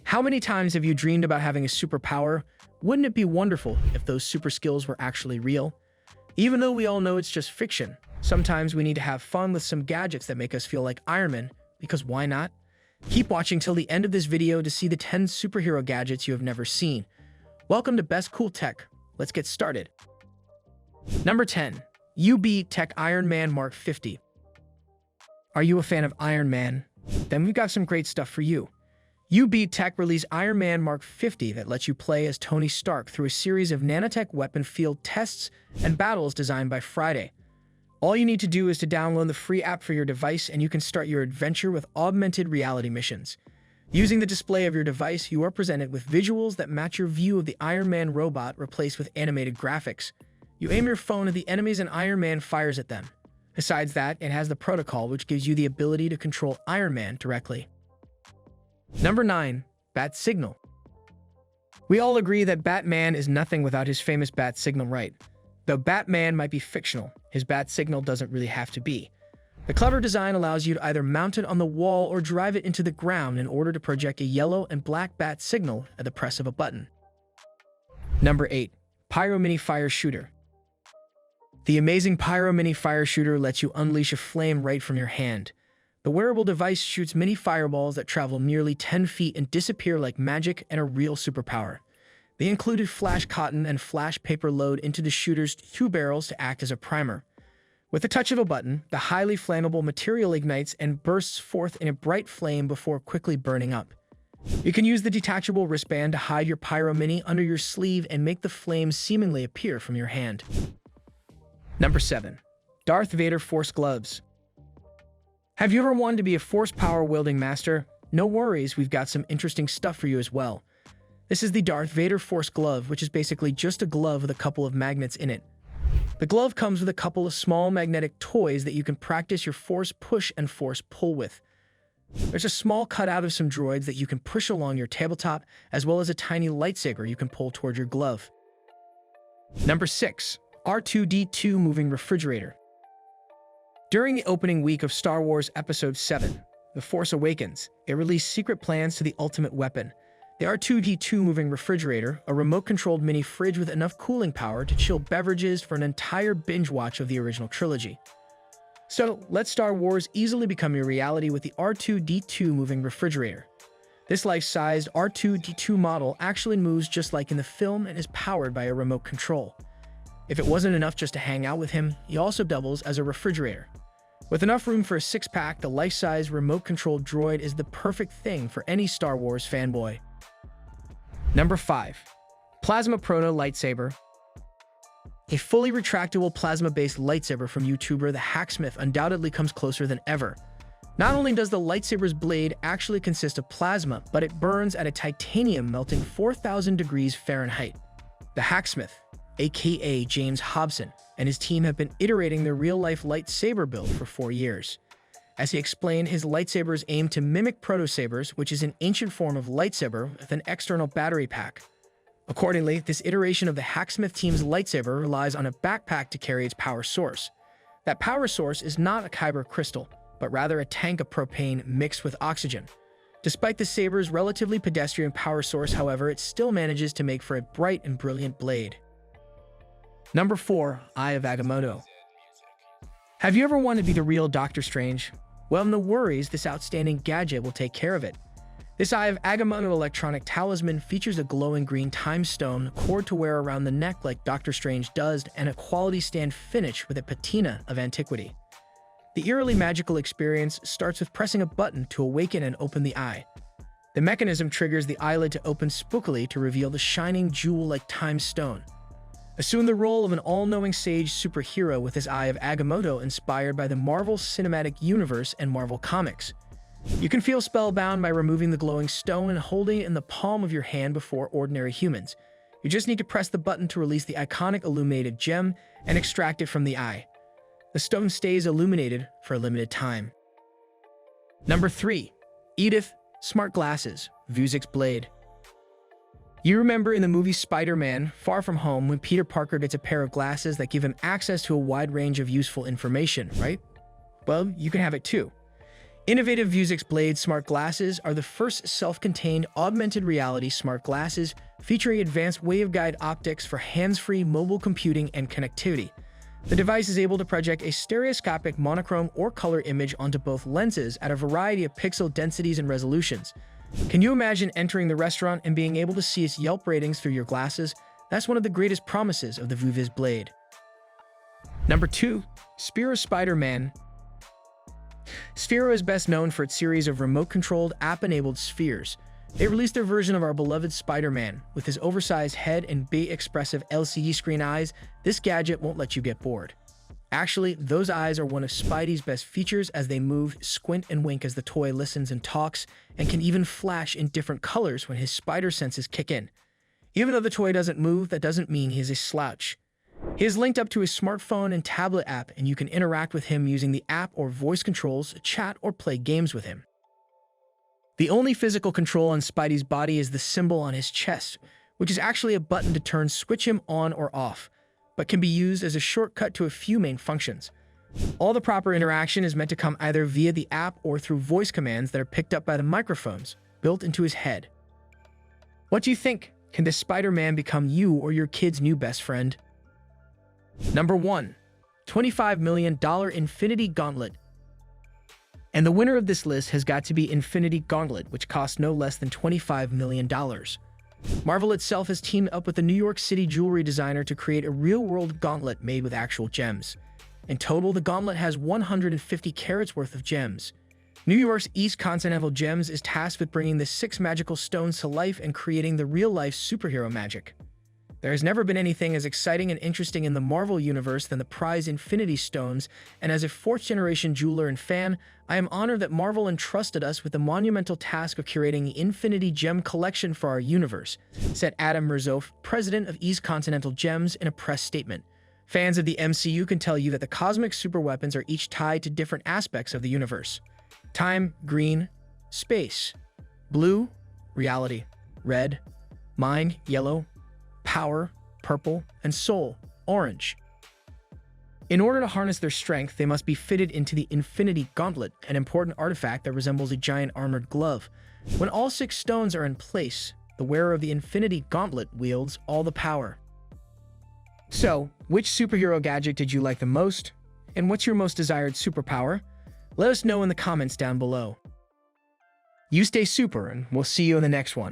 How many times have you dreamed about having a superpower? Wouldn't it be wonderful if those super skills were actually real? Even though we all know it's just fiction, sometimes we need to have fun with some gadgets that make us feel like Iron Man, because why not? Keep watching till the end of this video to see the 10 superhero gadgets you have never seen. Welcome to Best Cool Tech. Let's get started. Number 10. UBTECH Iron Man MK50. Are you a fan of Iron Man? Then we've got some great stuff for you. UBTECH released Iron Man MK50 that lets you play as Tony Stark through a series of nanotech weapon field tests and battles designed by Friday. All you need to do is to download the free app for your device and you can start your adventure with augmented reality missions. Using the display of your device, you are presented with visuals that match your view of the Iron Man robot replaced with animated graphics. You aim your phone at the enemies and Iron Man fires at them. Besides that, it has the protocol which gives you the ability to control Iron Man directly. Number 9. Bat Signal. We all agree that Batman is nothing without his famous bat signal, right? Though Batman might be fictional, his bat signal doesn't really have to be. The clever design allows you to either mount it on the wall or drive it into the ground in order to project a yellow and black bat signal at the press of a button. Number 8. Pyro Mini Fire Shooter. The amazing Pyro Mini Fire Shooter lets you unleash a flame right from your hand. The wearable device shoots mini fireballs that travel nearly 10 feet and disappear like magic and a real superpower. They included flash cotton and flash paper load into the shooter's 2 barrels to act as a primer. With the touch of a button, the highly flammable material ignites and bursts forth in a bright flame before quickly burning up. You can use the detachable wristband to hide your Pyro Mini under your sleeve and make the flames seemingly appear from your hand. Number 7. Darth Vader Force Gloves. Have you ever wanted to be a force power wielding master? No worries, we've got some interesting stuff for you as well. This is the Darth Vader Force Glove, which is basically just a glove with a couple of magnets in it. The glove comes with a couple of small magnetic toys that you can practice your force push and force pull with. There's a small cutout of some droids that you can push along your tabletop, as well as a tiny lightsaber you can pull toward your glove. Number 6. R2-D2 Moving Refrigerator. During the opening week of Star Wars Episode 7, The Force Awakens, it released secret plans to the ultimate weapon, the R2-D2 Moving Refrigerator, a remote-controlled mini fridge with enough cooling power to chill beverages for an entire binge watch of the original trilogy. So, let Star Wars easily become your reality with the R2-D2 Moving Refrigerator. This life-sized R2-D2 model actually moves just like in the film and is powered by a remote control. If it wasn't enough just to hang out with him, he also doubles as a refrigerator. With enough room for a 6-pack, the life-size remote-controlled droid is the perfect thing for any Star Wars fanboy. Number 5. Plasma Proto Lightsaber. A fully retractable plasma-based lightsaber from YouTuber The Hacksmith undoubtedly comes closer than ever. Not only does the lightsaber's blade actually consist of plasma, but it burns at a titanium melting 4,000 degrees Fahrenheit. The Hacksmith, aka James Hobson, and his team have been iterating their real-life lightsaber build for 4 years. As he explained, his lightsabers aim to mimic Proto sabers, which is an ancient form of lightsaber with an external battery pack. Accordingly, this iteration of the Hacksmith team's lightsaber relies on a backpack to carry its power source. That power source is not a kyber crystal, but rather a tank of propane mixed with oxygen. Despite the saber's relatively pedestrian power source, however, it still manages to make for a bright and brilliant blade. Number 4. Eye of Agamotto. Have you ever wanted to be the real Doctor Strange? Well, no worries, this outstanding gadget will take care of it. This Eye of Agamotto electronic talisman features a glowing green time stone, cord to wear around the neck like Doctor Strange does, and a quality stand finish with a patina of antiquity. The eerily magical experience starts with pressing a button to awaken and open the eye. The mechanism triggers the eyelid to open spookily to reveal the shining jewel-like time stone. Assume the role of an all-knowing sage superhero with his Eye of Agamotto inspired by the Marvel Cinematic Universe and Marvel Comics. You can feel spellbound by removing the glowing stone and holding it in the palm of your hand before ordinary humans. You just need to press the button to release the iconic illuminated gem and extract it from the eye. The stone stays illuminated for a limited time. Number 3. Edith Smart Glasses Vuzix Blade. You remember in the movie Spider-Man Far From Home when Peter Parker gets a pair of glasses that give him access to a wide range of useful information, right? Well, you can have it too. Innovative Vuzix Blade smart glasses are the first self-contained augmented reality smart glasses featuring advanced waveguide optics for hands-free mobile computing and connectivity. The device is able to project a stereoscopic monochrome or color image onto both lenses at a variety of pixel densities and resolutions. Can you imagine entering the restaurant and being able to see its Yelp ratings through your glasses? That's one of the greatest promises of the Vuzix Blade. Number 2. Sphero Spider-Man. Sphero is best known for its series of remote-controlled, app-enabled spheres. They released their version of our beloved Spider-Man. With his oversized head and big expressive LCD screen eyes, this gadget won't let you get bored. Actually, those eyes are one of Spidey's best features as they move, squint, and wink as the toy listens and talks, and can even flash in different colors when his spider senses kick in. Even though the toy doesn't move, that doesn't mean he's a slouch. He is linked up to his smartphone and tablet app, and you can interact with him using the app or voice controls, chat, or play games with him. The only physical control on Spidey's body is the symbol on his chest, which is actually a button to switch him on or off, but can be used as a shortcut to a few main functions. All the proper interaction is meant to come either via the app or through voice commands that are picked up by the microphones built into his head. What do you think? Can this Spider-Man become you or your kid's new best friend? Number 1. $25 million Infinity Gauntlet. And the winner of this list has got to be Infinity Gauntlet, which costs no less than $25 million. Marvel itself has teamed up with a New York City jewelry designer to create a real-world gauntlet made with actual gems. In total, the gauntlet has 150 carats worth of gems. New York's East Continental Gems is tasked with bringing the 6 magical stones to life and creating the real-life superhero magic. There has never been anything as exciting and interesting in the Marvel universe than the prized Infinity Stones, and as a 4th-generation jeweler and fan, I am honored that Marvel entrusted us with the monumental task of curating the Infinity Gem collection for our universe, said Adam Merzoff, president of East Continental Gems, in a press statement. Fans of the MCU can tell you that the cosmic superweapons are each tied to different aspects of the universe. Time, green; space, blue; reality, red; mind, yellow; power, purple; and soul, orange. In order to harness their strength, they must be fitted into the Infinity Gauntlet, an important artifact that resembles a giant armored glove. When all 6 stones are in place, the wearer of the Infinity Gauntlet wields all the power. So, which superhero gadget did you like the most? And what's your most desired superpower? Let us know in the comments down below. You stay super, and we'll see you in the next one.